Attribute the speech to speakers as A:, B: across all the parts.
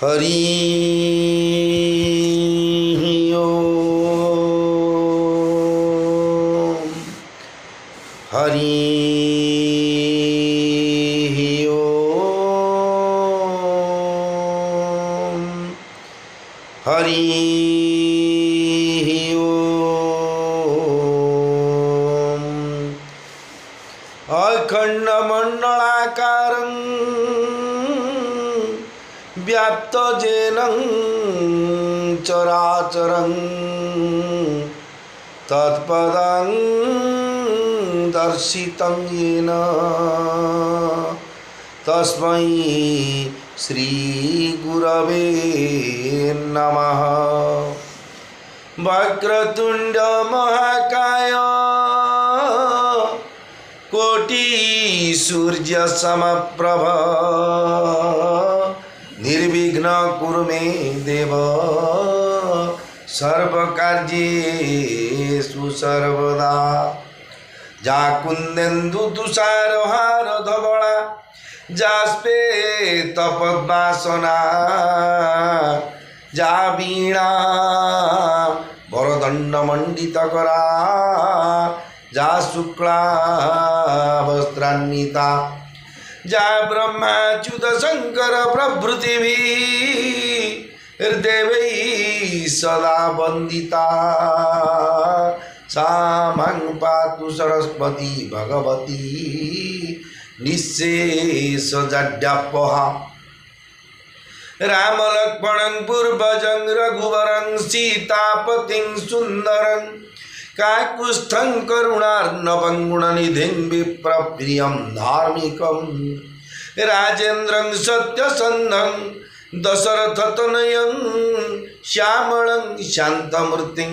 A: हरि ओम हरि ओम हरि ओम अखंडमंडलाकारं व्याप्तजेन चराचरं तत्पदं दर्शितं येन तस्मै श्रीगुरवे नमः। वक्रतुंड महाकाय कोटि सूर्य समप्रभ निर्विघ्न कुरु मे देव सर्वकार्येषु सर्वदा। जा कुंदेन्दु तुषारहार धवला जास्पेत पद्मासना जा वीणा वरदंड मंडितकरा जा शुक्ला वस्त्रान्विता जा ब्रह्माच्युत शंकर प्रभृतिभिः हृदयैः सदा वन्दिता सा मां पातु सरस्वती भगवती निःशेषजाड्यापहा। राम लक्ष्मणं पूर्वजं रघुवरं सीतापतिं सुन्दरं काकुत्स्थं करुणार्णवं गुणनिधिं विप्रप्रियं धार्मिकं राजेन्द्रं सत्यसन्धं दशरथतनयं श्यामलं शान्तमूर्तिं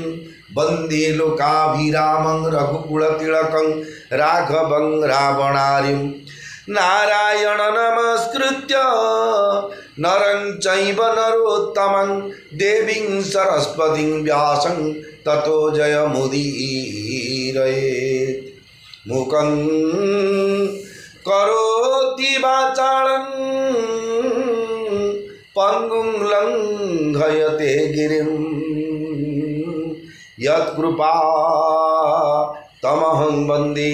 A: वन्दे लोकाभिरामं रघुकुलतिलकं राघवं रावणारिं। नारायण नमस्कृत्य नरं चैव नरोत्तमं देवीं सरस्वतीं व्यासं ततो जयमुदीरयेत्। मूकं करोति वाचालं पंगुं लंघयते गिरिं यत्कृपा तमहं वन्दे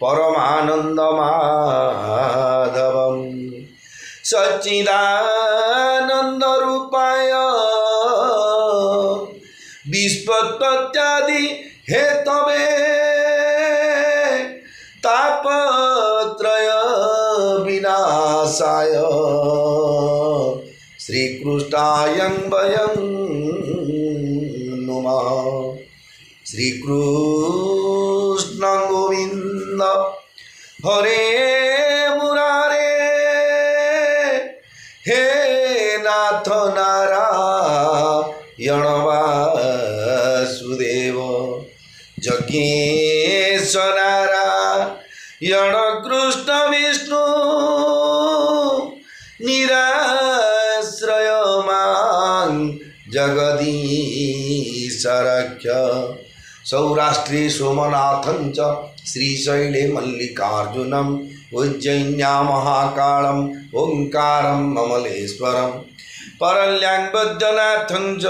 A: परमानन्दमाधवं। सच्चिदानन्दरूपाय विश्वोत्पत्त्यादि हेतवे तापत्रय विनाशाय श्रीकृष्णाय वयं नुमः। श्रीकृष्ण गोविंद हरे मुरारे हे नाथ नारायण वासुदेव जज्ञेश नारायण कृष्ण विष्णु निराश्रय मां जगदीश रक्ष। सौराष्ट्रे सोमनाथं च श्रीशैले मल्लिकार्जुनम् उज्जयिन्यां महाकालं ओंकारं ममलेश्वरं परल्यां वैद्यनाथं च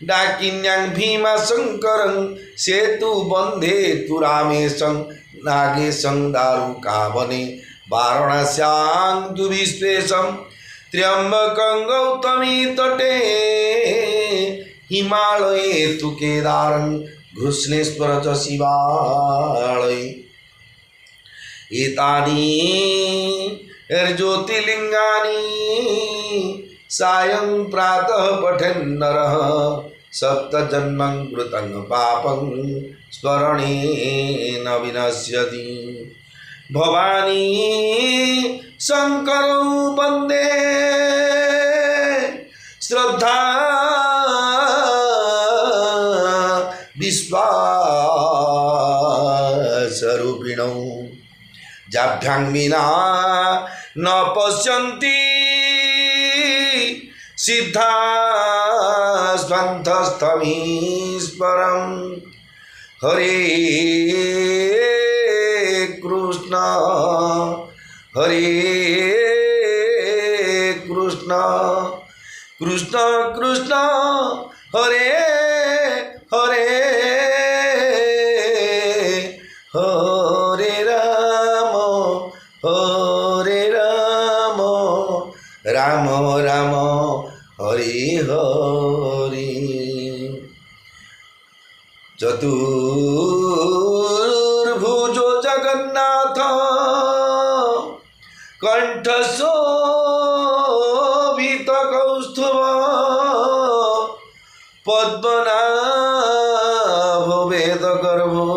A: डाकिन्यां भीमाशंकरं सेतुबन्धे तु रामेशं नागेशं दारुकावने वाराणस्यां तु विश्वेशं त्र्यंबकं गौतमी तटे हिमालये तु केदारं घृष्णेश्वर च शिवालये। एतानि ज्योतिर्लिंगानि सायं प्रातः पठन् नरः सप्तजन्मं कृतं पापं स्मरणेन विनश्यति। भवानी शंकरौ वन्दे श्रद्धा विश्वासरूपिणौ जाभ्यां विना न पश्यन्ति सिद्धा स्वन्तस्थमीश्वरं। हरे कृष्ण हरे कृष्ण कृष्ण कृष्ण हरे हरे हरे राम राम राम हरे हरे। चतुर्भुजो जगन्नाथ कंठशोभित कौस्तुभ पद्मनाभ वेद गर्भो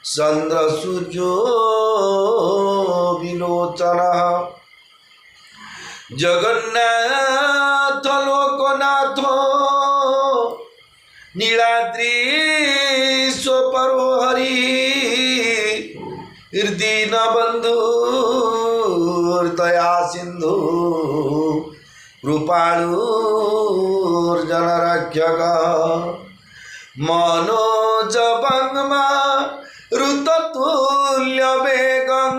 A: चंद्र सूर्यो विलोचनः जगन्नाथ लोकनाथ नीलाद्रीश्वरो हरि दीन बंधु दया सिंधु कृपालुर्जनरक्षक मनोजवंगमा ऋततुल्य वेगं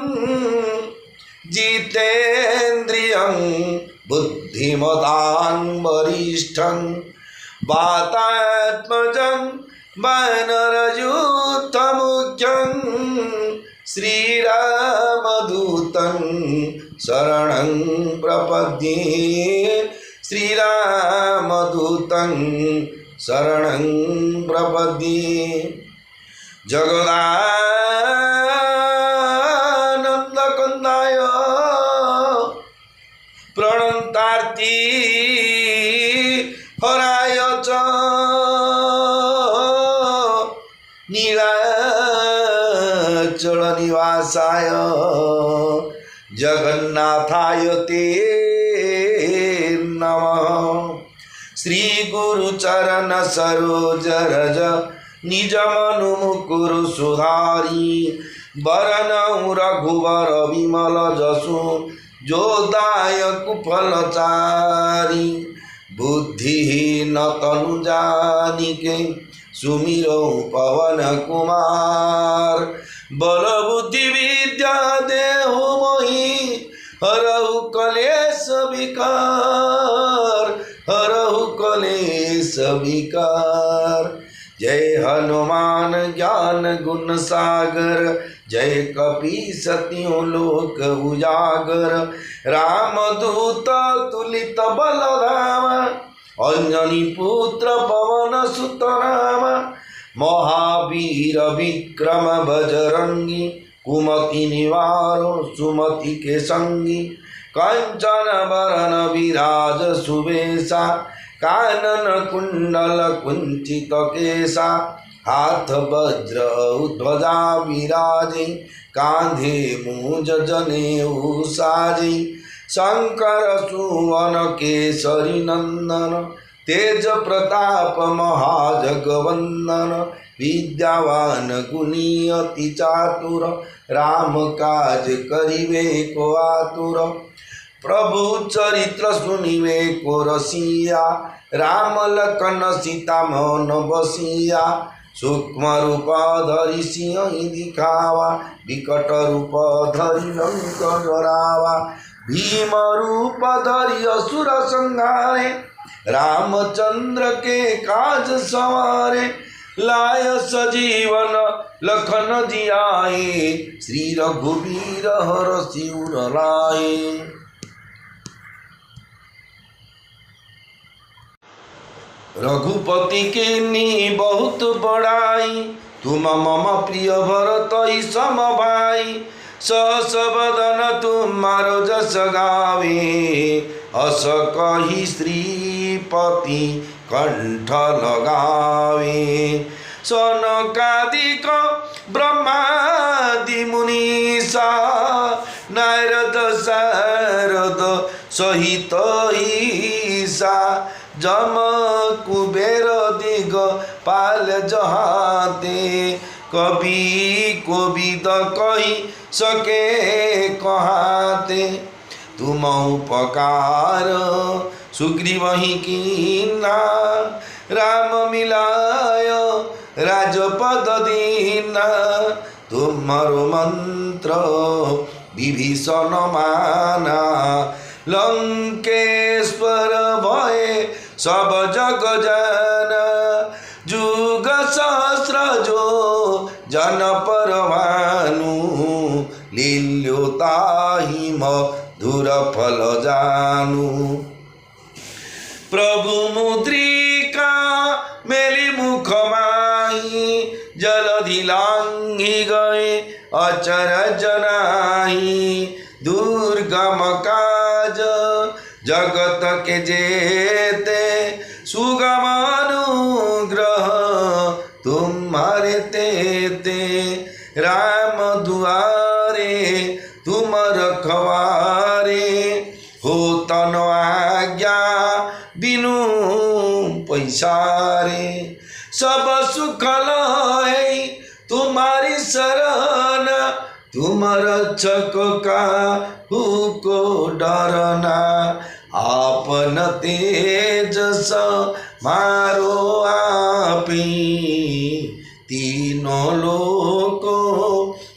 A: जितेन्द्रियं बुद्धिमतां वरिष्ठं वातात्मजं वानरयूथमुख्यं श्रीरामदूतं शरणं प्रपद्ये श्रीरामदूतं शरणं प्रपद्ये। जगदानन्दकन्दाय प्रणतार्ति हराय च नीलाचल निवासाय जगन्नाथाय ते नमः। श्री गुरुचरण सरोज रज निज मनु मुकुरु सुधारी वरनऊ रघुवर विमल जसु जोदायक फलचारी बुद्धिहीन तनु जानिके सुमिरो पवन कुमार बल बुद्धि विद्या देहु मोहि हरहु कलेश विकार हरहु कलेश विकार। जय हनुमान ज्ञान गुण सागर जय कपीसतियों लोक उजागर रामदूत तुलित बलधाम अंजनी पुत्र पवन सुत नाम महावीर विक्रम बजरंगी कुमति निवारो सुमति के संगी कंचन बरन विराज सुवेशा कानन कुंडल कुंचित केसा हाथ वज्र ध्वजा विराजे कांधे मूंज जनेऊ साजे शंकर सुवन केसरी नंदन तेज प्रताप महाजगवंदन विद्यावान गुणी अति चातुर राम काज करिवे को आतुर प्रभु चरित्र सुनिवे को रसिया राम लखन सीता मन बसिया सूक्ष्म रूप धरि सिंह दिखावा विकट रूप धरि लंक जरावा भीम रूप धरि असुर संहारे रामचंद्र के काज सवारे लाय सजीवन लखन जियाए श्री रघुवीर हर शिवर लाए। रघुपति के नी बहुत बड़ाई तुम मम प्रिय भरत सम भाई सहस बदन तुम्हारो जस गावे हस कही श्रीपति कंठ लगावे सनकादिक ब्रह्मादि मुनीसा नारद शारद सहित ईसा जम कुबेर दिग पाल जहाते कवि कोविद कही सके कहाते तुम उपकार सुग्रीव ही कीना राम मिलाय राजपद दीना तुम्हारो मंत्र विभीषण माना लंकेश्वर भये सब जग जान जुग सहस्र जो जन परमानु लील्यो ताहि मधुर फल जानु प्रभु मुद्रिका मेली मुख माही जलधि लांघि गए अचरज नाही दुर्गम काज जगत के जेते सुगम अनुग्रह तुम्हारे तेते राम दुआरे तुम रखवारे हो तन आज्ञा बिनु पैसारे सब सुख लय तुम्हारी शरण तुम रक्षक का को डरना आपन तेजस मारो आपी तीनों लोको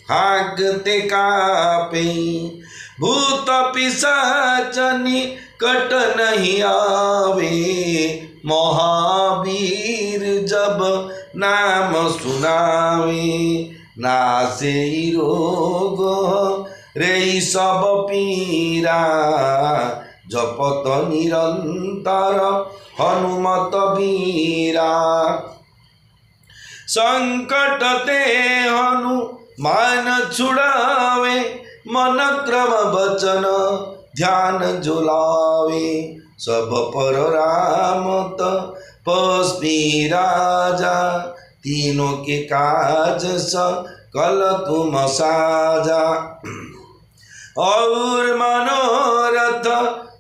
A: हाकते कापे भूत पिशाचनि कट नहीं आवे महावीर जब नाम सुनावे नासे रोग रे सब पीरा जपत निरंतर हनुमत वीरा संकट ते हनुमान छुड़ावे मन क्रम वचन ध्यान जुलावे सब पर राम तपस्वी राजा तीनों के काज सकल तुम साजा और मनोरथ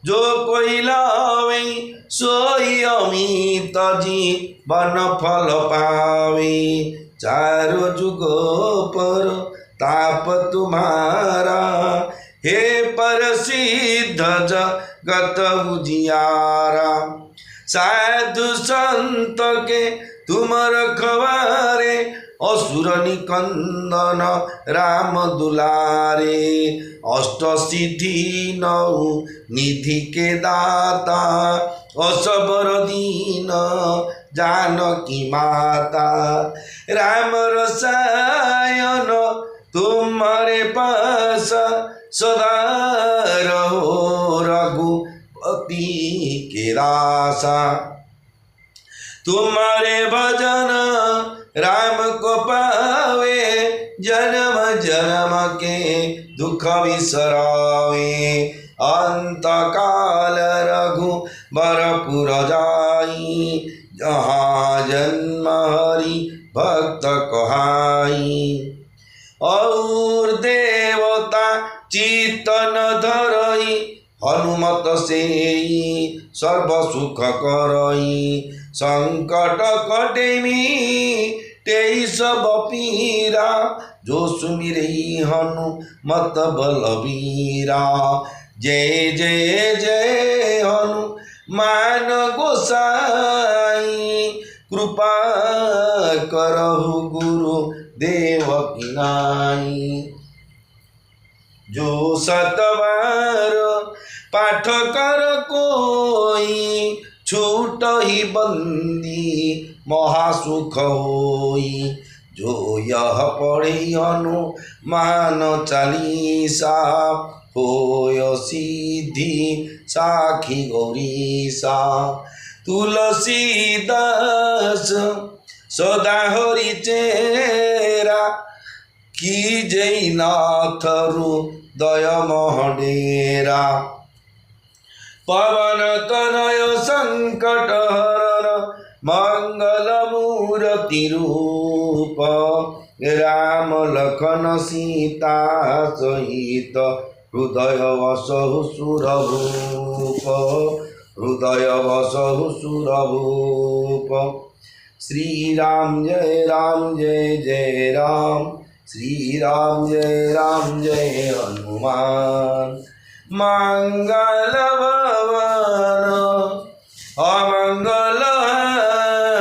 A: जो कोई लावे सोई अमित जीवन फल पावे चारों जुग पर ताप तुम्हारा हे प्रसिद्ध जगत उजियारा साधु संत के तुम रखवारे असुर निकंदन राम दुलारे अष्ट सिद्धि नौ निधि के दाता असबर दीन जानकी माता राम रसायन तुम्हारे पास सदा रहो रघुपति के दासा तुम्हारे भजन राम को पावे जन्म जन्म के दुख विसरावे अंत काल रघु बरपुर जाई जहाँ जन्म हरि भक्त कहाई और देवता चितन धरई हनुमत से सर्व सुख करई संकट कटेमी तेई सब पीरा जो सुमिरे हनुमत बलवीरा जय जय जय हनुमान गोसाई कृपा करहु गुरु देव की नाई जो सतवार पाठ कर कोई छूट ही बंदी महासुख होई जो यह पढ़े हनुमान चालीसा होय सिद्धि साखी गौरीसा तुलसीदास सदा हरि चेरा की जय नाथ हृदय महडेरा पवन तनय संकट हरण मंगल मूर्ति रूप राम लखन सीता सहित हृदय वसहु सुरभूप हृदय वसहु सुरभूप श्री राम जय जय राम श्री राम जय हनुमान मंगल भवन अमंगल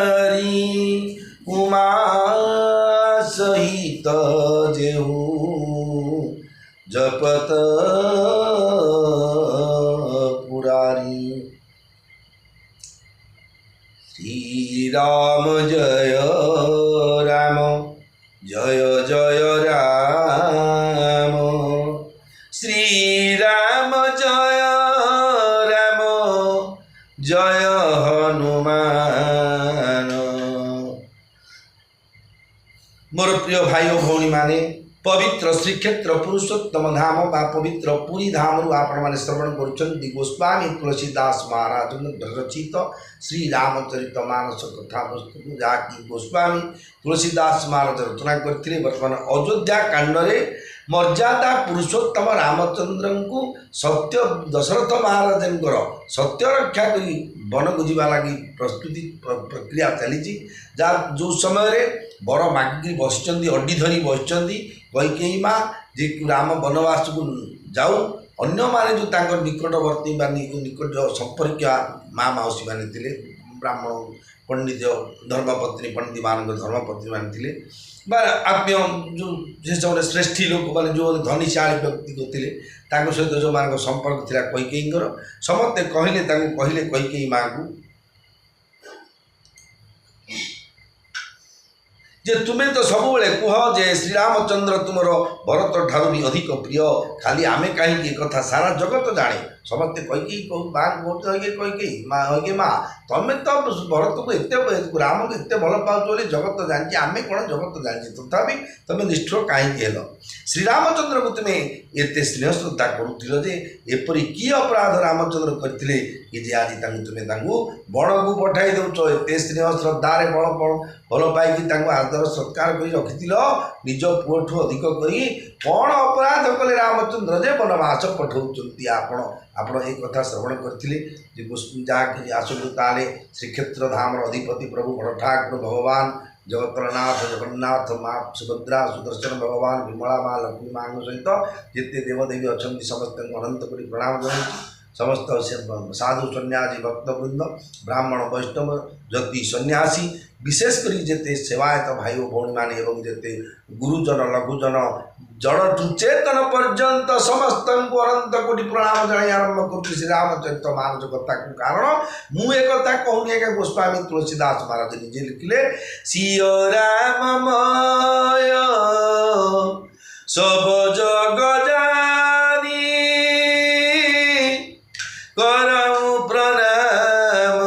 A: हरि उमा सहित जेहू जपत राम जय राम जय जय राम श्री राम जय राम जय हनुमान। मोर प्रिय भाई और भौणी माने पवित्र श्रीक्षेत्र पुरुषोत्तम धाम बा पवित्र पुरी धाम आपण मैंने श्रवण करुँच गोस्वामी तुलसीदास महाराज रचित श्री रामचरित मानस कथा वस्तु जहाँकि गोस्वामी तुलसीदास महाराज रचना करते। बर्तमान अयोध्या कांड मर्यादा पुरुषोत्तम रामचंद्र को सत्य दशरथ महाराज सत्य रक्षा कर वन को जावा लगी प्रस्तुति प्रक्रिया चली जो समय बर मागिकी बस अड्डी धरी बस कैकेयी माँ जे राम वनवास को जाऊ अन्य माने जो तांकर निकटवर्ती बा निकट संपर्क माँ मौसी माने थिले ब्राह्मण पंडित धर्मपत्नी पंडित मान धर्मपत्नी माने थिले बा आत्मीय जो से सब श्रेष्ठी लोक माने जो धनीशाली व्यक्ति को थिले तांको सहित जो मान संपर्क थिला कैकेयींकर समस्ते कहले कैकेयी माँ को जे तुम्हें तो सब कह जे श्रीरामचंद्र तुमर भरत ठारू भी अधिक प्रिय खाली आमे कहीं कथा सारा जगत जाने समस्ते कैकेयी माँ कैकेयी माँ तुम्हें तो भरत को एत राम को एत भल पाच जगत जानी आम कौन जगत जानी तथापि तुम्हें निष्ठुर कहीं श्रीरामचंद्र को तुम्हें एत स्नेह श्रद्धा करुल जे एपरी कि अपराध रामचंद्र करते कि आज तुम्हें बण को पठाई दौच एत स्नेह श्रद्धार बल भल पाई आदर सत्कार कर रखी निज पुओठू अधिक करी कौन अपराध कले रामचंद्र जे वनवास पठाऊँ आपण एक कथा श्रवण करते जहाँकि आसतु ताले श्रीक्षेत्र धाम अधिपति प्रभु बड़ ठाकुर भगवान जगतरनाथ जगन्नाथ माँ सुभद्रा सुदर्शन भगवान विमला माँ लक्ष्मी माँ सहित जिते देवदेवी अच्छा समस्त अनंत कोटि प्रणाम जनाऊँ समस्त साधु सन्यासी भक्तवृंद ब्राह्मण वैष्णव जति सन्यासी विशेषकर जिते सेवायत भाई भौणी मैंने एवं जिते गुरुजन लघुजन जड़ठू चेतन पर्यंत समस्त अनंत कोटि प्रणाम जनाई आरंभ कर श्री रामचरित मानस कथा को कारण मुझे कथा कहूनी एक गोस्वामी तुलसीदास महाराज निजे लिखिले सिय राममय सब जग जानी करऊ प्रणाम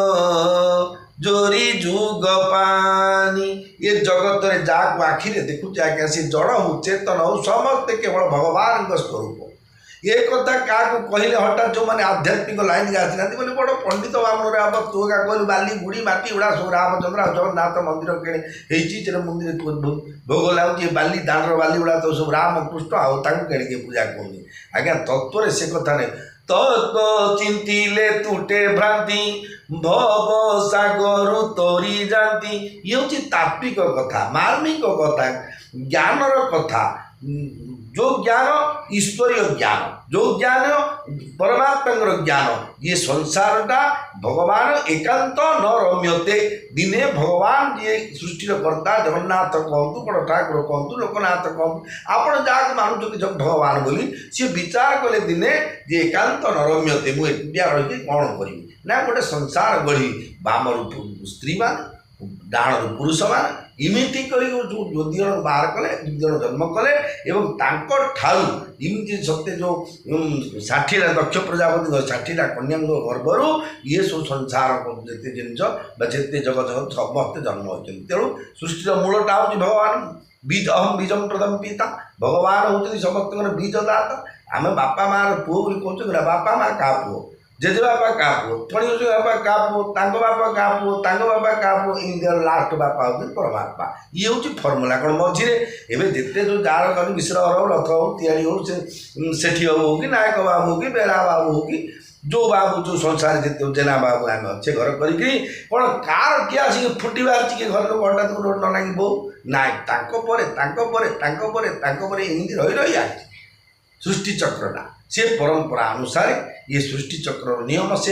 A: जोरी जुग पानी। ये जगत रे जाक आखिर देखुचे आज्ञा सी जड़ हो चेतन हो समस्ते केवल भगवान स्वरूप ये कथा क्या कहले हठात जो मैंने आध्यात्मिक लाइन के आसी बोले बड़ पंडित बामण आप तू क्या कहलु बाली गुड़ी माटी गुड़ा सब रामचंद्र जगन्नाथ मंदिर केड़े मंदिर भोग लगे बाली दांडर बाली गुड़ा तो सब राम कृष्ण आगे पूजा कहनी आज्ञा तत्व से कथा नहीं तत्व चिंतिले तुटे भ्रांति भव सागर तरी जाती ये हूँ तात्विक कथा मार्मिक कथा ज्ञानर कथा जो ज्ञान ईश्वरीय ज्ञान जो ज्ञान परमात्मा ज्ञान ये संसारटा भगवान एकांत न रम्यते दिने भगवान ये सृष्टिर कर्ता जगन्नाथ कहतु बड़ ठाकुर कहतु लोकनाथ कहतु आपण जहाँ मानुच जब भगवान बोली सी विचार कले दिने जे एकांत न रम्यते मुझे रही कौन करी ना गोटे संसार गढ़ी बामर स्त्री मान डाणर पुरुष मान इमिति कर दुई जन बाहर कले दुई जन जन्म कले एवं तांकर ठारू इमती सत्य जो 60टा दक्ष प्रजापति 60टा कन्या गर्भर ये सब संसार जिते जिनस जिते जगत जगत समस्ते जन्म होती तेणु सृष्टिर मूलटा हूँ भगवान बीज अहम बीजम प्रथम पिता भगवान होती समस्त बीज दाता आम बापा माँ पुओ कहते बापा माँ क्या पुओ जेजे बापा क्या पुओ थोड़ी बापा क्या पुओ बापा क्या पुओ बापा क्या पुओ इंडिया लास्ट बापा होती परमात्मा ये हूँ फर्मुला कौन मझे एवं जिते जो जार कर मिश्र हो रथ हो तिहारी हो सेठी बाबू हो कि नायक बाबू हो कि बेला बाबू हो कि जो बाबू जो संसार जिते जेना बाबू आम अच्छे घर करी कौन कार किए आसिक फुटी बाहर घर लोग हटात गोटे न लगे बो ना एमती रही रही आए सृष्टि चक्रटा से परंपरा अनुसार ये सृष्टि चक्र नियम से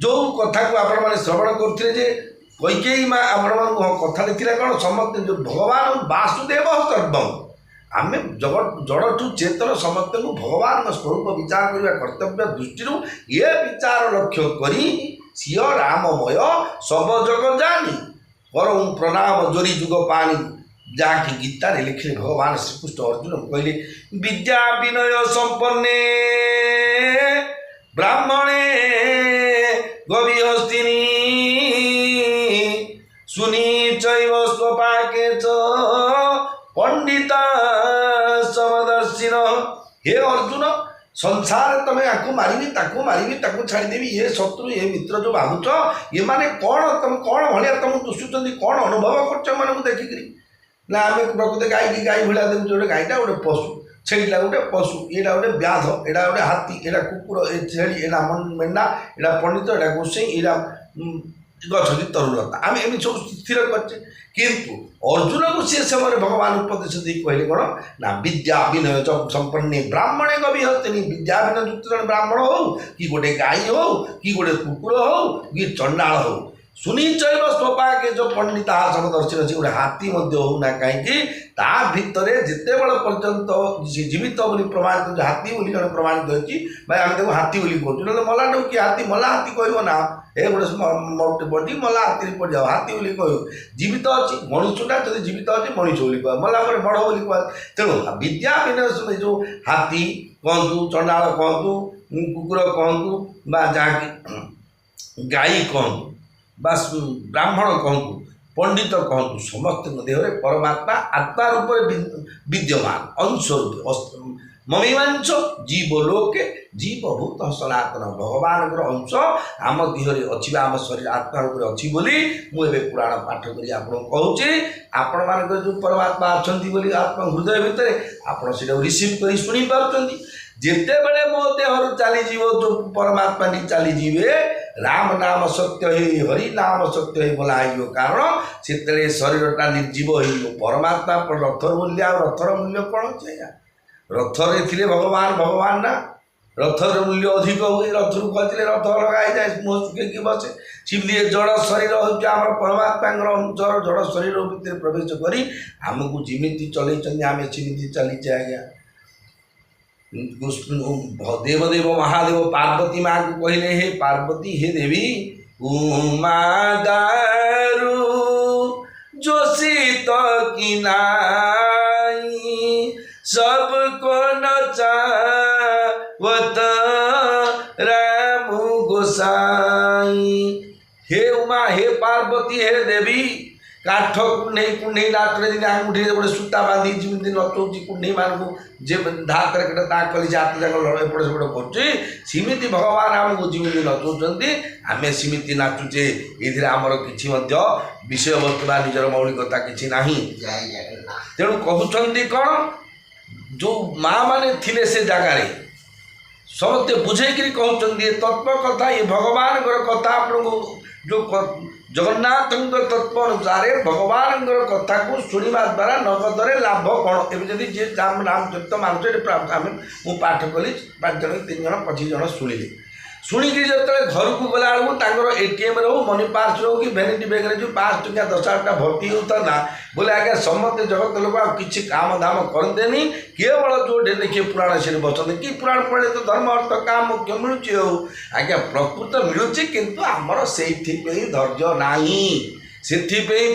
A: जो कथा को आपण मैंने श्रवण करते कैकेयी माँ आपण कथा देखा कौन समस्त जो भगवान वासुदेव सर्वम आम जड़ठू चेतन समस्त को भगवान स्वरूप विचार करने कर्तव्य दृष्टि ये विचार लक्ष्य करी ସିଏ ରାମମୟ ସବ ଜଗ ଜାନି ବରଂ ପ୍ରଣାମ ଜୋରି ଯୁଗ ପାଣି ଯାହାକି ଗୀତାରେ ଲେଖିଲେ ଭଗବାନ ଶ୍ରୀକୃଷ୍ଣ ଅର୍ଜୁନକୁ କହିଲେ ବିଦ୍ୟା ବିନୟ ସମ୍ପନ୍ନେ ବ୍ରାହ୍ମଣେ ଗବିହସ୍ତିନି ସୁନି ଚୈବ ସ୍ୱପାକେ ଚ ପଣ୍ଡିତା ସମଦର୍ଶିନ। हे अर्जुन संसार तुम आपको मारिबी ताकू छाड़देवी ये शत्रु ये मित्र जो भावुच ये माने कौन तुम कौन भाया तुम दुषुच्च कौन अनुभव कर देखिक ना आम प्रकृति गाई की गाई भाया देखुचे गोटे गाईटा गोटे पशु छेड़ा गोटे पशु यहाँ गोटे व्याध यहाँ गोटे हाथी यहाँ कुकुर छेड़ी यहाँ मेढ़ा यहाँ पंडित यहाँ गोसाई यहाँ गच्छी तरुलता आम एम सब स्थिर करचे किंतु अर्जुन को सी समय भगवान उपदेश दे कहले कौन ना विद्या विनय संपन्ने ब्राह्मणे कवि हस्तिनी विद्या विनय युक्त जन ब्राह्मण हो कि गोटे गाई हो कि गोटे कुकुर हो कि चंडाल हो सुनी चैव स्वपाके जो पंडिता समदर्शी अच्छी गोटे हाथी होना कहीं ता भितर जिते बड़ पर्यंत जीवित बोली प्रमाणित हाथी बोली जन प्रमाणित होती भाई आम देखो हाथी बोली कहूँ ना मलाटा कि हाथी मला हाथी कह ना ए गोटे बड़ी मला हाथी पड़ जाओ हाथी बोली कह जीवित अच्छी मनुष्यटा जब जीवित अच्छी मनुष्य बोली कह मला बड़ बोली कह तेणु विद्या विनय जो हाथी कहतु चंडाल कहतु कुकुर कहतु जहाँकि गाई कहतु बास ब्राह्मण कहतु पंडित कहतु समस्त देह परमात्मा आत्मा रूप विद्यमान अंश रूपे ममीमांस जीवलोके जीवभूत सनातन भगवान अंश आम देहरे अच्छी आम शरीर आत्मा रूप अच्छी बोली मुझे पुराण पाठ करी आपको कहूँ आपण मान जो परमात्मा अच्छा आत्मा हृदय भितर आप रिसीव कर शुणी पार्टी जिते बड़े मो देहर चलीज जो परमात्मा चलीजे राम नाम सत्य हरि नाम सत्य बोला कारण से शरीरटा निर्जीव हो परमात्मा रथर मूल्य आ रथर मूल्य कौन अच्छे रथरे थे भगवान भगवान ना रथर मूल्य अधिक हुए रथ रू कहते रथ लगाई जाए मुँह सुखेकी बसे सिमली जड़ शरीर होम परमात्मा जड़ शरीर भितर प्रवेश कर आमको जमी चलते आम सेमती चलीचे आज्ञा देवदेव महादेव पार्वती माँ को कहले हे पार्वती हे देवी उमा दारू जो शीत की नाई सबको नचावत राम गोसाई। हे उमा हे पार्वती हे देवी काठ कुंडे नाटरे दिन आंगुठी गोटे सूता बांधी जमी नचौची कुंडे मानक जे धात कली हाथ जाक एपटे सेपटे करमती भगवान आमको जमी नचौंट आम सेमती नाचुचे ये आमर कि विषय वस्तु निजर मौलिकता कि ना तेणु कहते कौन जो माँ मैंने थिले से जगार समस्ते बुझेकरी कहते तत्व कथा ये भगवान कथा आपको जो जगन्नाथ तत्व अनुसार भगवान कथा को शुणा द्वारा नगदे लाभ कौन एवं जी राम चरित मानस मु पाठ कली 5 जन 3 जन 25 जन शुणिले शुणिकी जो घर को गला बेलू एटीएम रो मनी पास रो कि भैनिटी बैग जो 5 टंकिया 10 टका भर्ती होता ना बोले आज्ञा समस्त जगत लोग किसी काम धाम करते केवल जो देखिए पुराण से बसते कि पुराण पढ़े तो धर्म अर्थ काम मुख्य मिलूँ आज्ञा प्रकृत मिलूँ किंतु आमर से धैर्य नाही से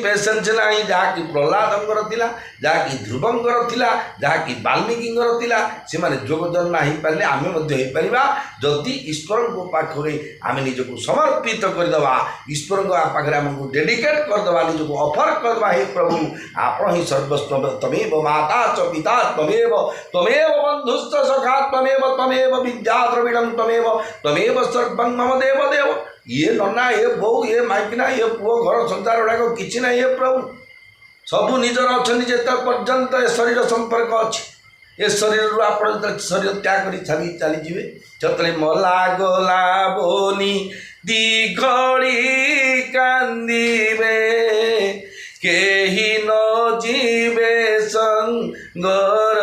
A: पेसेंस ना जहाँकि प्रहलादर थिला जहाँकि ध्रुवंकर थिला जहाँकि वाल्मीकिंकर थिला से माने जोगजन्मा हो पारे आम जदि ईश्वर को पाखे आम निजक समर्पित करदे ईश्वर पाखे आमको डेडिकेट करदे निजक ऑफर करदे हे प्रभु आप ही सर्वस्व तमेव माता च पिता तमेव बंधुश्च सखा तमेव विद्या द्रविणम तमेव सर्वं मम देव देव ये नना ये बो ये माइकिना ये पुओ घर संसार गुड़ाक कि ना ये प्रभु सबू निजर अच्छा जिते पर्यंत ए शरीर संपर्क अच्छे ए शरीर आप शरीर त्याग कर छाड़ी चलीजे जो मला गला बोली दी घड़ी कांदीबे केही न जीवे संगर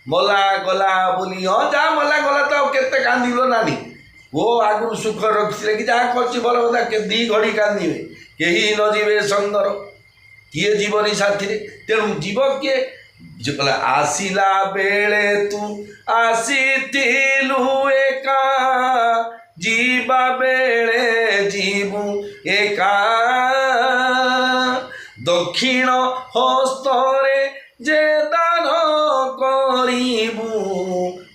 A: मला गला बोली हाँ जा मला गला तो केते कांदिलो नानी वो आगु सुख रखी कि जहाँ कर भल कथा के 2 घड़ी कांदे कहीं न जीवे संगर किए जीवनी साथी तेणु जीव किए जो कहला आसिला बेले तू आसीलु एका ଏକା ଦକ୍ଷିଣ ହସ୍ତରେ ଯେ ଦାନ କରିବୁ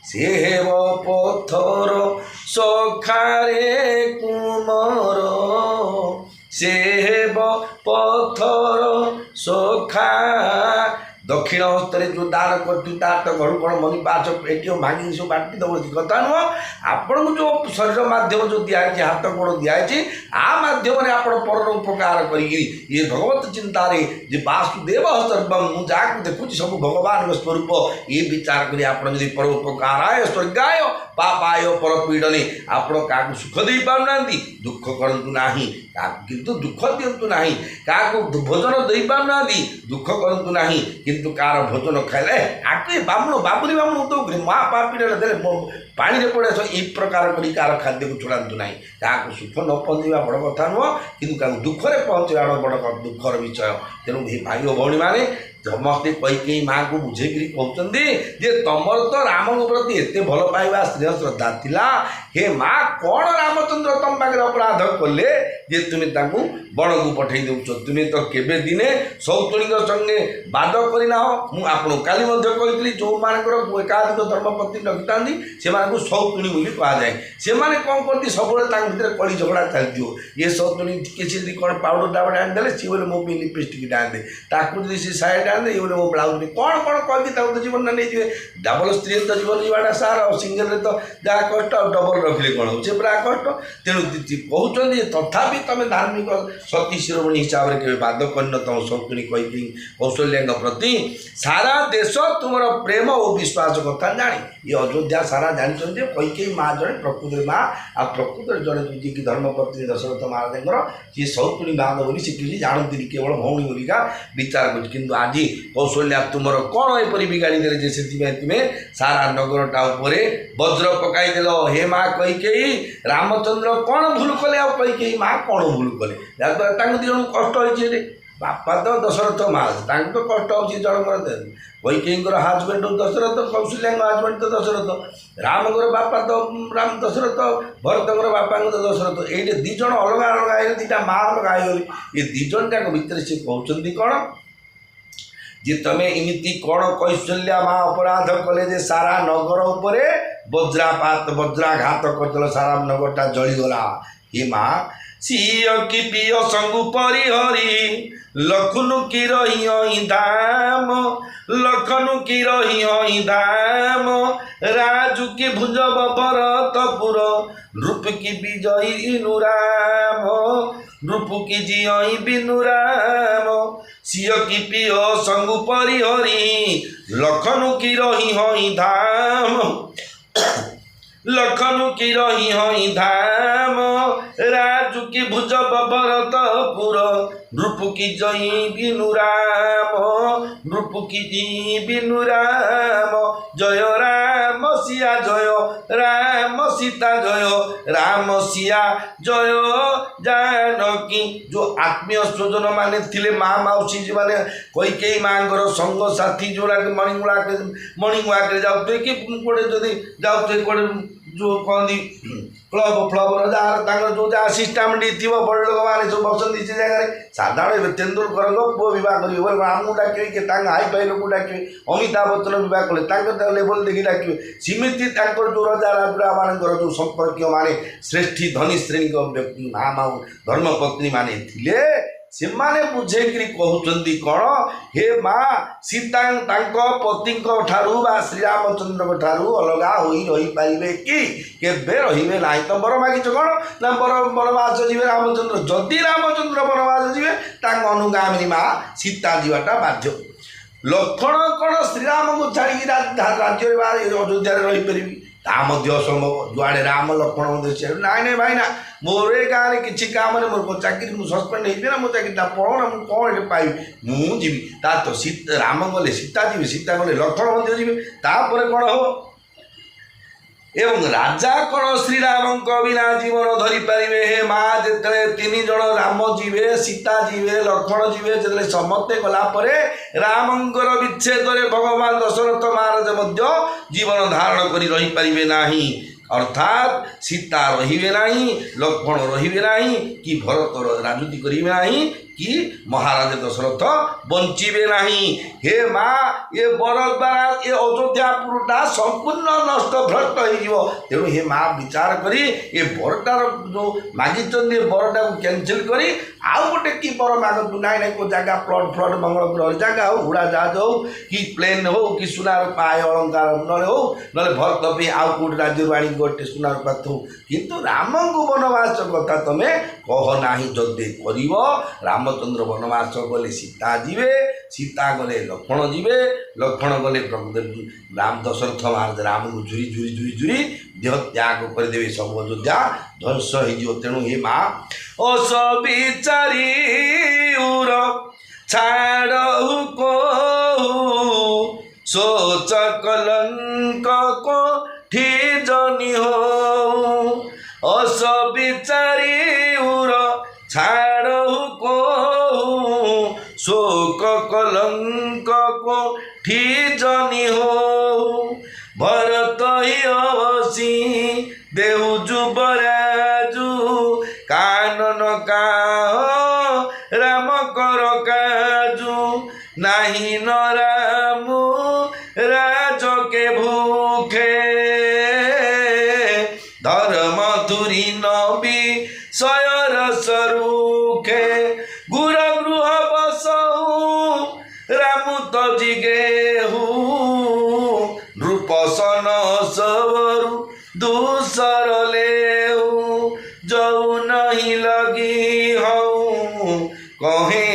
A: ସେ ହେବ ପଥର ସଖାରେ କୁମର ସେ ହେବ ପଥର ସଖା दक्षिण हस्तरे जो दान कर घर कौन मनी पाच एटीएम भांगी सब बांटी दब कथा नुह आपण को जो शरीर मध्यम जो दिखाई हाथ गोड़ दिखाई आ मध्यम आप पर उपकार कर भगवत चिंतार जे वासुदेव सर्वम मुझे जहाँ देखुची सब भगवान स्वरूप ये विचार कर आप परोपकाराय स्वर्गाय पापाय परपीड़ने आपण क्या सुख दे पाना दुख करतु ना किंतु दुख दिंतु ना क्या भोजन दे पाना दुख करतु ना किंतु कार भोजन खाइले आके बामण बाबुरी बामण तो माँ पापीड़े दे पानी पड़े ये प्रकार कर कार खाद्य को छुड़ातु ना क्या सुख न पहुँचा बड़ कथा नुह कि दुखरे पहुँचा बड़ दुखर विषय तेणु ये भाई भौणी मैंने समस्ते कई माँ को बुझेकरी कहते जे तुमर तो राम प्रति एत भल पाइबा स्नेह श्रद्धा थिला हे माँ कौन रामचंद्र तुम पाखे अपराध कले जे तुम्हें बण को पठे दौच तुम्हें तो केवे दिने सौतुणी संगे बाद करना मुझे आपको काली कही जो मानकर एकाधिक धर्मपत्नी रखिता से सौतुणी बोली कहुए से मैंने कौन करती सब भर कली झगड़ा चलती ये सौतुणी किसी कौन पाउडर डाबा आनीदे सी बोले मो लिपस्टिक आनीदे ताकू सी साइड ये बोले मो ब्लाउज कौन कौन कहती तो जीवन नहीं जी डबल स्त्री तो जीवन जीवाटा सार सिंगल तो जहाँ कष्ट डबल रखिले कौन हो पूरा कष्ट तेणु कहते तथापि तुम धार्मिक सती शिरोमणि हिसाब से केवल बाद कर तुम सौतुणी कही कौशल्या प्रति सारा देश तुम प्रेम और विश्वास कथा जानी ये अयोध्या सारा जानते कई माँ जड़े प्रकृत माँ आ प्रकृत जड़े जी की धर्मपत्नी दशरथ महाराज सी सौतुणी बाध बोली सी किसी जानती केवल भौणी बोलिका विचार कर आज कौशल्या तुमर कौन एपरी बिगाड़ी दे से तुम्हें सारा नगरटा उपर वज्र पकईदेल हे माँ कई रामचंद्र कौन भूल कले आ कई माँ कौन भूल कले जहाँद्वारा दिजन कष्ट होती बापा तो दशरथ महाराज तो कष्ट हो जनकर कैकेयीर हजबैंड दशरथ कौशल्या हजबैंड तो दशरथ रामगर बापा तो राम दशरथ भरतर बापा तो दशरथ ये दिज अलग अलग है दीटा माँ अलग आईगली ये दिजन जाक भितर से कहते कौन जे तमें इमिति कौन कौशल्या माँ अपराध कले जे सारा नगर उपर वज्रापात वज्राघात कर सारा नगरटा जलीगला हे माँ सीय की पिय संगु परिहरी लखनु की रही धाम लखनु की रही धाम राजू की भुजब भरतपुर नृप की विजयी नुराम नृप की जियई बिनुराम सीय की पिय संगु परिहरी लखनु की रही धाम लखनु की रही धाम राजू की भुजब भरतपुर नृप की जय बिनुराम नृप की जी बिनुराम जय राम सिया जय राम सीता जय राम सिया जय जानकी जो आत्मीय स्वजन माने थिले माँ मौसी माने कई माँ संग साथी जोड़ा मणिमुआ के जाते कि कौटे जदि जाते कौटे जो कहती क्लब फ्लब जहाँ जो जहाँ सिस्टमेटिक थी बड़ लोक मैंने सब बसती से जगह साधारण तेंदुलकर पु बह कर आमको डाके कि हाई फाई लोक डाके अमिताभ बच्चन बह कले लेवल देखिए डाके सेमती जो रजा राजुरा मान जो संपर्क माने श्रेष्ठी धनी श्रेणी व्यक्ति माँ धर्मपत्नी माने थिले से माने बुझेकरी कहते कौन हे माँ सीता पति श्रीरामचंद्र ठारू अलगा हो रही पारे कि केबे रे ना तो बर मागिच कौन ना बनवास जी रामचंद्र जदि रामचंद्र बनवास जी अनुगामी माँ सीता जीवाटा बाध्य लक्षण कौन श्रीराम को छाड़ी राज्य अयोध्या रहीपर असंभव जुआड़े राम लक्ष्मण ना ना भाई ना मोर ए गाँव में किसी काम मोर चाकरी मुझे सस्पेंड होती मो चाकरी पढ़ना मुझे कौन पाइबी मुझे ता तो सीता राम गले सीता जी सीता गले लक्ष्मण जी तापर कौन हम एवं राजा कौन श्रीराम बिना जीवन धरी पारे हे माँ जिते तीन जन राम जीवे सीता जीवे लक्ष्मण जीवे जो समस्ते गलापर रामंकर विच्छेद भगवान दशरथ महाराज जीवन धारण कर रही पारे ना अर्थात सीता रहिबे नाही, लक्ष्मण रहिबे नाही, कि भरत राजनीति करिबे नाही, कि महाराज दशरथ बंचिबे नहीं। हे माँ ये बर द्वारा ये अयोध्यापुरटा संपूर्ण नष्ट भ्रष्ट हो। तेणु हे माँ विचार करी ये बरटार जो मागिंट बरटा को कैंसिल करी आउ गोटे कि बर मागतु ना को जगह प्लट फ्लट मंगल ग्रह जगह हो, उड़ा जहाज हो कि प्लेन हो कि सुनार पाए अलंकार न हो ना भरत पे आउ कौट राज्य आनी गोटे सुनार पाथ। किंतु राम को वनवास कथा तुम्हें कह ना जदि कर रामचंद्र वनवास गले सीता जीवे, सीता गले लक्ष्मण जीवे, लक्ष्मण गले राम दशरथ महाराज राम को झुरी झुरी झुरी झुरी देह त्याग करदे सब अयोध्या ध्वंस हो। तेणु हे माँ अस बिचारी छाड़ू को सोच कलंक को ठीजनी हो। अस बिचारी छाड़ू को शोक कलंक को ठीजनी हो। भरत ही अवसी देहु जुबराजु कानन का राम कर काजू नहीं न राम राज के भूखे धर्म धुरी नबी सयर सरुखे गुर गृह बसऊ राम तजिगेहू नृपसन सबरु दूसर लेहू जऊ नहीं लगी हूँ कहे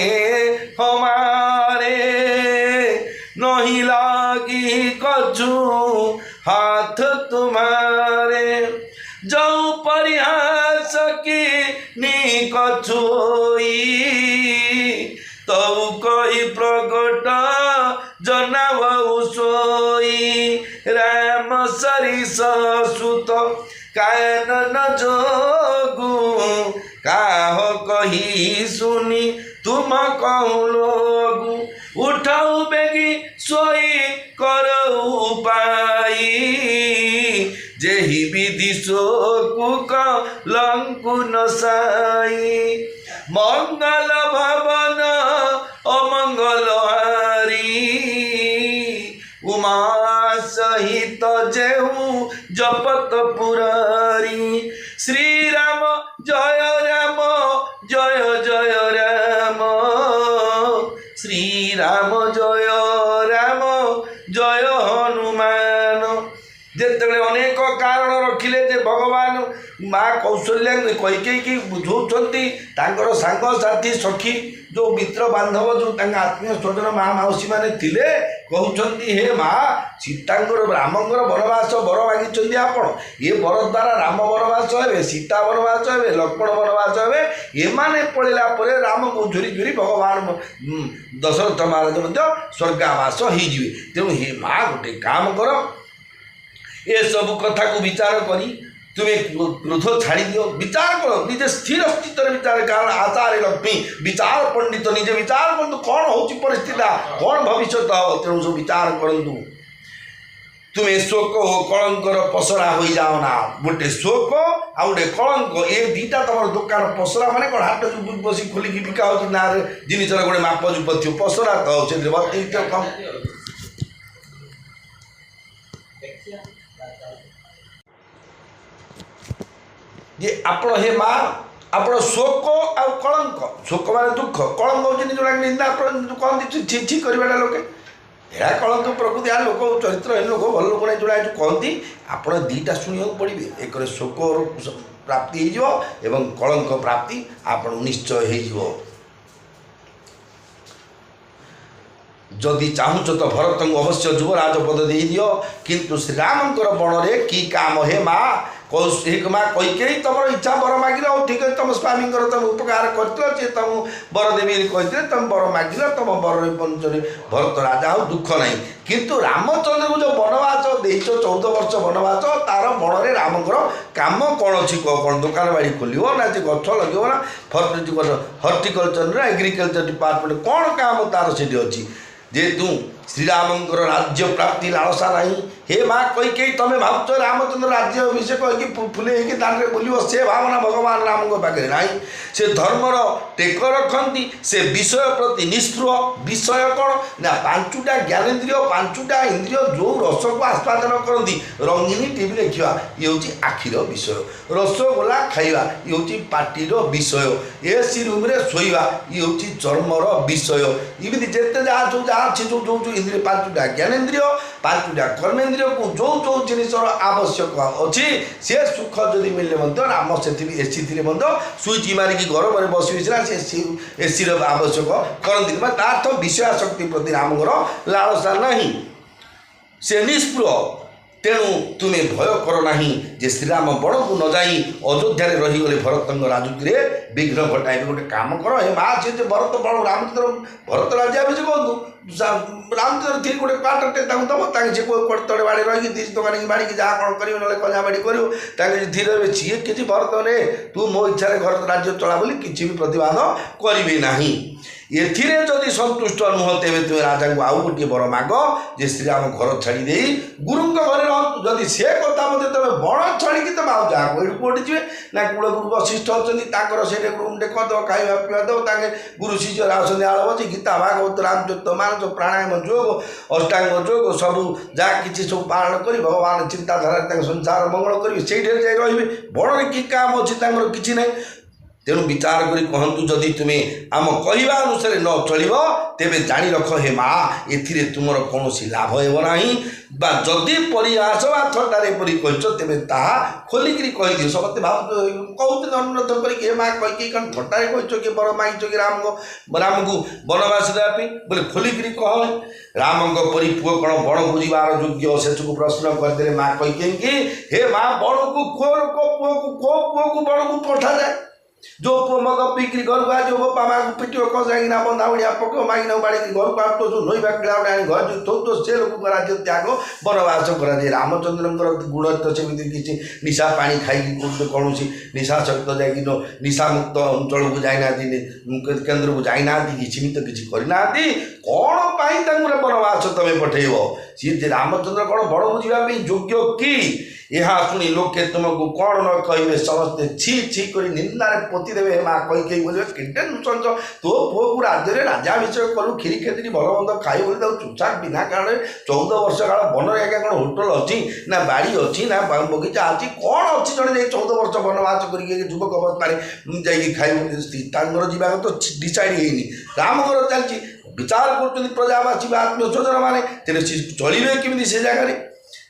A: हमारे नहीं लगी कछु हाथ तुम्हारे जऊ परिहास की नी कछुई तऊ कही प्रगट जनावऊ सोई राम सरिस सुत कानन जोगु काह कही सुनी तुम कहूँ लोगु उठाऊ बेगी सोई करऊ पाई जेहि विधि शोकु कलंकु नसाई मंगल भवन अमंगल हारी उमा सहित जेहू जपत पुरारी श्री राम जय राम जय जय राम श्री राम जय राम जय हनुमान। जिते अनेक कारण रखिले जे भगवान माँ कौशल्या कैकेयी बुझाऊँगी तांकर सांग साथी सखी जो मित्र बांधव जो आत्मीय स्वजन माँ मौसी मैंने थिले कहते हे माँ सीतांकर रामंकर वनवास बर मागिंट आपण ये बर द्वारा राम वनवास हे सीता वनवास हे लक्ष्मण वनवास हे एमाने पड़ेला परे राम को झुरी झुरी भगवान दशरथ महाराज स्वर्गावास हो। तेणु हे माँ गोटे काम कर ये सब कथा को विचार करी तुम्हें क्रोध छाड़ी दियो विचार करो निजे स्थिर स्थित विचार कारण आचार्य लक्ष्मी विचार पंडित निजे विचार करूँ कौन हो परिस्थिति कौन भविष्य तेणु सब विचार करूँ तुम्हें शोक हो कलंकर पसरा हो जाओ ना गोटे शोक आ गोटे कलंक ये दीटा तुम दुकान पसरा माने कौन हाट बस खोलिकी बिका हो ना जिनस गोटे माप चुप थी पसरा तो से कम ये आपण हे माँ आपण शोक आ कलंक शोक माने दुख कलंक हो जोड़ा निंदा कहते छी छी करवाटा लोके या कलंक प्रकृति आ लोक चरित्र लोक भल लोक नहीं जोड़ा कहती आप दीटा शुणा पड़े एक शोक प्राप्ति हो कलंक प्राप्ति आप निश्चय हो। जदि चाहूच तो भरत को अवश्य युवराज पद दे दियो किंतु श्रीरामकर बणरे की काम हे माँ कौशिक माँ कैकेयी तुम इच्छा बर मागिल और ठीक है तुम स्वामी तुम उपकार कर तुम बर देवी कहते तुम बर मागिल तुम बर भरत राजा हो दुख नहीं किंतु रामचंद्र को जो वनवास देच 14 वर्ष वनवास तार बणरे रामकर काम कौन अच्छी कौन दुकान बाड़ी खोल ना गछ लगे ना हर्टिकलचर एग्रिकलचर डिपार्टमेंट कौन काम तार से अच्छी जेहेतु श्रीरामंकर राज्य प्राप्ति लालसा नहीं हे माँ कई कई तुम भावुच रामचंद्र राज्य अभिषेक होगी फुले दान में बुल से भावना भगवान राम पाखे ना से धर्मर टेक रखती से विषय प्रति निष्पृह विषय कौन ना पांचुटा ज्ञानेन्द्रिय पांचुटा इंद्रिय जो रस को आस्वादन करती रंगीनी टीवी देखा ये हूँ आखिर विषय रसगोला खाइबा ये हूँ पार्टीर विषय एसी रूम रे शोवा ये हूँ चर्मर विषय इमती जिते जहाँ जो जहाँ अच्छे जो जो इंद्रिय पांचुटा ज्ञानेन्द्रिय पांचुटा कर्मेन्द्रिय को जो जो जिनसर आवश्यक अच्छी से सुख जदि मिलने आम से एसी थी सुईच मारिकी गरम में बस से एसी आवश्यक करती तार विषय शक्ति प्रति रामर लालसा नहीं से निष्पृह तेणु तुम्हें भय कर ना जे श्रीराम बण को न जाई अयोध्या रहीगले भरत राजूति विघ्न घटाइबे गोटे काम कर हे माँ से भरत बण रामचंद्र भरत राज्याभिषेक कहतु रामचंद्र थी गोटे पाटे दम से तड़े बाड़े रही तीस टका बाड़ी जहाँ कौन कर ना कजा बाड़ी कर धीरे रहे सी किसी भरत ने तू मो इच्छा घर राज्य चला बोली किसी भी प्रतिवाद करी ना एथिरे जदि संतुष्ट नुह तेरे तुम राजा को आउ गोटे बर माग जे श्रीराम घर छाड़ी दे गुरु घर रहतु जदि से कथा मत तुम बण छाड़ी तुम आउ जहाँ कौटी जी ना कूल गुरु वशिष्ठ अच्छा से रूम देख दो खाଇବା पीवा दो गुरु शिष्य आसते आड़ बची गीता भागवत रामचरित मानस प्राणायाम जोग अष्टांग जोग सबू जहाँ किसी सब पालन कर भगवान चिंताधारा संसार मंगल करेंगे से रे बण कि काम अच्छी किसी ना तेणु विचार करी कहतु जदि तुम्हें आम कहवा अनुसार न चलो तेरे जाणी रख हे माँ ए तुम कौन लाभ होना जदि परिहास बा थटारे परी कह तेरे ताहा खोलिक कहीदि समस्त भाव कहते अनुरोध कर माँ कही कौन थटारे कह कि बर मांग कि राम को वनवास देवाई बोले खोलिक कह राम परी पुओ कौन बण को जीवार योग्य से प्रश्न करदे माँ कही कि हे माँ बण को पुओ को बण को पठा जाए जो पुओ मग पिक्री घर को आज बापा माँ को पिटियो कसाई बंधा बढ़िया पको मांगी बाड़ी घर को आटो जो नईबा किला आनी घर जो तो से लोक राज्य त्याग वनवास कराए रामचंद्र गुण तो सेमती किसी निशा पा खाई कौन निशा सहित जा निशा मुक्त अंचल को जाना केन्द्र को जाना किसी तो किसी करना कौन पाई वनवास तुम पठेब सी रामचंद्र कौन बड़ को जावाई योग्य कि यह शुणी लोके तुमको कौन न कहे समस्ते छी छी कर निंदार पोती देवे माँ कही बोले केटे नुचंच तो पुओ को राज्य में राज्याभिषेक कलु खीरी खेतरी भल मंद खाई बोले चुपचाप बिना कारण 14 वर्ष काल वन आज्ञा कौन होटल अच्छी ना बाड़ी अच्छी ना बगीचा अच्छी कौन अच्छी जड़े 14 वर्ष वनवास कर युवक अवस्था जा खाई जीवा तो डिसाइड होनी राम घर चलती विचार कर प्रजावासी आत्मीय स्वजन मैंने तेरे चलिए केमी से जगह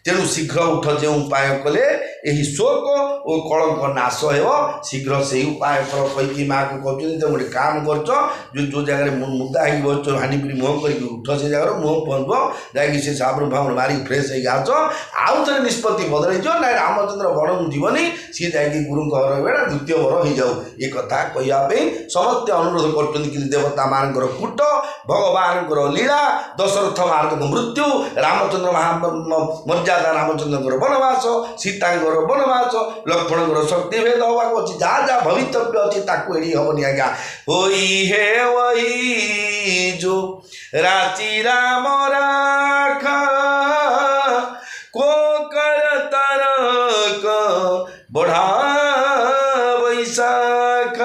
A: तेणु शीघ्र उठ जो उपाय कले यही शोक और कलंक नाश हो शीघ्र से उपाय कर कही माँ को कहते तुम गोटे काम कर जो जगह मुदा हो बस हानिपुरी मुँह कर उठ से जगह मुँह पहुँच जाकि से साबुन फाबुन मारिक फ्रेश होगी आस आउ थे निष्पत्ति बदल ना रामचंद्र बड़ को जीवनी सी जा गुरु घर बेड़ा द्वितीय वर हो जाऊ ये कथा कहवाई समस्ते अनुरोध कर देवता मान कूट भगवान लीला दशरथ महाराज मृत्यु रामचंद्र मर्यादा रामचंद्र वनवास सीतांगर वनवास लक्ष्मण शक्ति भेद हवा अच्छी जहाँ जहाँ भवितव्य अच्छी ताकि हेनी आज्ञा होई है वही जो राची राम राख को कर तरक बढ़ा वैशाख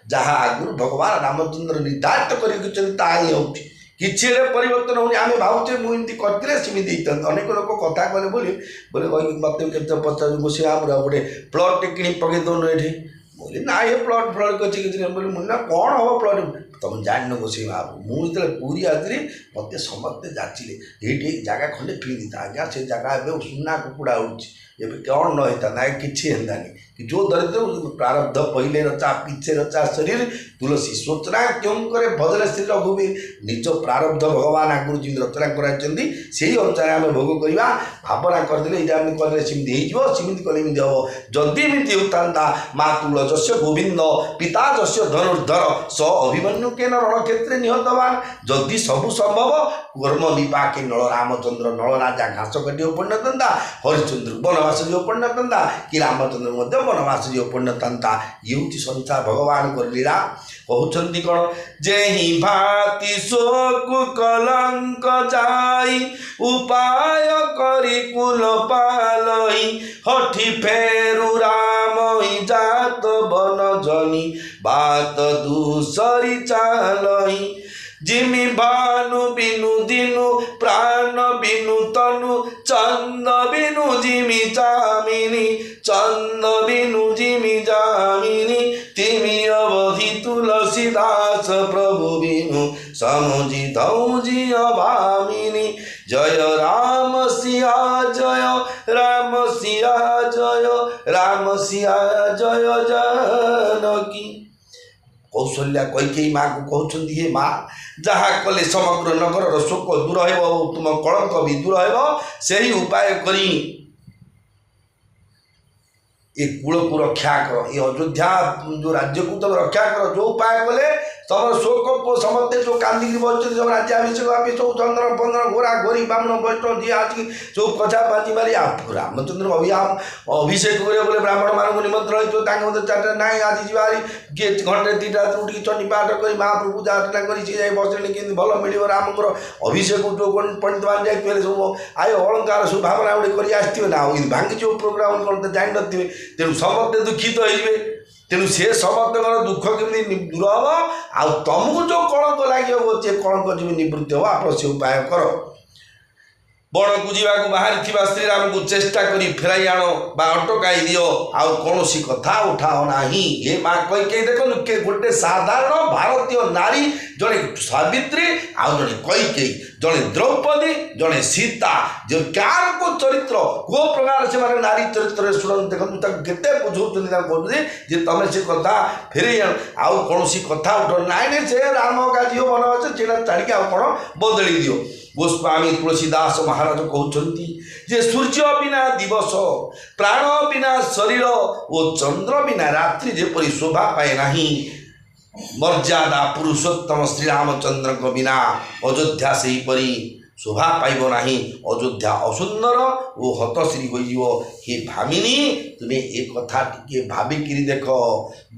A: जहाँ आगुरी भगवान रामचंद्र निर्धारित कर किसी परिवर्तन होनी आम भावचे मुझे करते सेमती अनेक लोक कथा कहले बोले मत पचार बस गोटे प्लट कि पकई दौन ये बोले ना ये प्लट फ्लट अच्छी बोले मुझे कौन हम प्लट तुम जान गोसाई बाबू मुझे पूरी आदि मत समस्ते जाचिले ये जगह खंडे फिंदी था आज्ञा से जगह ए सुना कुकुड़ा उड़े कौन न होता ना किसी हेन्दानी कि जो दरिद्र प्रारब्ध पहले रचा पीछे रचा शरीर तुलसी सोचना क्यों करे भजन श्री रघुवीर निज प्रारब्ध भगवान आगुरी जी रचना कराई से ही अनुसार आम भोग करवा भावना करदे ये कले सेमती होमती कले हम जदि एमती होता माँ तुलस गोविंद पिता जस्य धनुर्धर स अभिमन्यु के रणक्षेत्र निहतवान जदि सबू संभव कर्म विपाके नल रामचंद्र नल राजा घास काटी उपन्नता हरिश्चंद्र वनवास जी उपन्नता कि रामचंद्र वनवास जी उपन्नता ये हूँ संसार भगवान लीला कहउछन्ति कौन जेहि भाति शोक कलंक जाई उपाय करी कुल पालई हठी फेरु राम जात बन जनी बात दूसरी चालई जिमि भानु बिनु दिनु प्राण बिनु तनु चंद बिनु जिमि जामिनी चंद बिनु जिमि जामिनी तिमी अवधि तुलसीदास प्रभु बिनु समुझी धौजी अभामिनी जय राम सिया जय राम सिया जय राम सिया जय जानकी। कौशल्या कैकेयी माँ को कहते हे माँ जहाँ कले समग्र नगर शोक दूर हो तुम कलंक भी दूर हो से उपाय करी ये कूल को रक्षा कर ये अयोध्या जो राज्य को तुम रक्षा कर जो उपाय कले तुम शोक को समझते जो कांदी बच्चे सब राज्याभिषेक आप सब चंद्र पंद्र घोरा घोरी ब्राह्मण वैष्णव जी आज जो कचा पाची मारी रामचंद्र अभिषेक करे ब्राह्मण मान निमंत्रण हो चार्टा ना आज जीवारी किए घंटे दीटा उठी चंडी पाठ कर महाप्रभु पूजा अर्चना कर बसले कि भल मिल रामकर अभिषेक जो पंडित मान जाए सब आय अलंकार सब भावना गोटे कर ना भांगी जो प्रोग्राम कौन जान थे तेणु समस्ते दुखित हो तेणु से समस्त दुख केमी दूर हम आ तुमको जो कलंक लगे कलंक जमी निवृत्ति हम आप से उपाय कर बण को जावाक बाहरी श्रीराम को चेष्टा करी फेराई आण बा अटकाई दियो आउ कौन कथा उठाओ ना हे माँ कैकेयी देखो के गोटे साधारण भारतीय नारी जड़े सावित्री आउ जड़े कैकेयी जड़े द्रौपदी जड़े सीता जो कार को चरित्र को प्रकार से माने नारी चरित्र शुण देखो केते बुझाऊँ कहते तुम से कथा फेरे आउ कौन कथा उठ नाई से राम का झील मन अच्छे से छाड़ी आउ कौन बदली दियो। गोस्वामी तुलसीदास महाराज कहते जे सूर्य बिना दिवस प्राण बिना शरीर और चंद्र बिना रात्रि जेपरी शोभा पाए नहीं मर्यादा पुरुषोत्तम श्रीरामचंद्र को बिना अयोध्या से ही परी शोभा पाइब नहीं अयोध्या असुंदर ओ हतश्री हो हे भामिनी तुम्हें एक कथा टिके भाविकी देख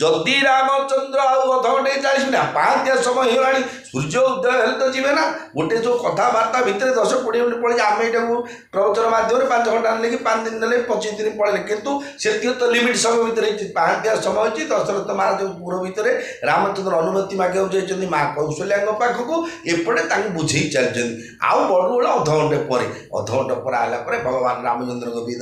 A: जदि रामचंद्र आधे 40 मिनट 5 समय होगा सूर्य उदय हेल्ले तो जीवे ना गोटे जो कथबार्ता भितर 10-20 मिनट पड़े आम यहाँ प्रवचन मध्यम 5 घंटा ने 5 दिन ने 25 दिन पड़े कितु से तो लिमिट समय भितर 5 समय अच्छी दशरथ महाराज पुर भितर रामचंद्र अनुमति मागे जाइए माँ कौशल्या पाखक एपटे बुझे चलते आउ बड़ बड़ा अधघंटे पर आला भगवान रामचंद्र भी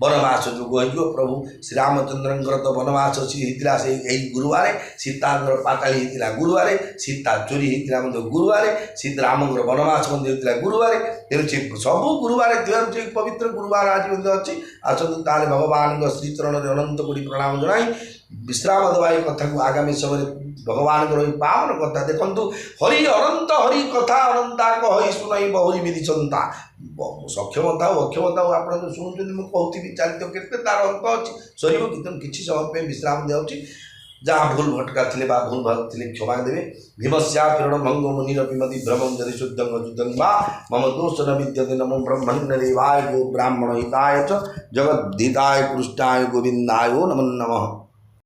A: वनवास जुग हो प्रभु श्री रामचंद्र तो वनवास होता से गुरुवार सीता पाताली होता गुरुवार सीता चोरी होता गुरुवार सीता राम वनवास होता गुरुवार तेणु से सब गुरुवार पवित्र गुरुवार आज अच्छी आसतु ताले भगवान श्रीचरण अनंत कोटी प्रणाम जनाई विश्राम देवा कथा को आगामी समय भगवान पावन कथा देखु हरि अनंत हरि कथा अनंता कही शुणई बहुरी विधि चंता सक्षमता अक्षमता आप शुणुच्च मुझे कहती चलते के तार अंत अच्छी सर किसी समय विश्राम दिया जहाँ भूल भटका थे भूल भाग थे क्षमा देवे भीमस्या किरण भंग मुनिरपिमति भ्रमं जदि शुद्धं अशुद्धं वा मम दोष न विद्यते नमो ब्रह्मण्यदेवाय गो ब्राह्मण हिताय च जगद्धिताय कृष्णाय गोविंदाय नमो नमः।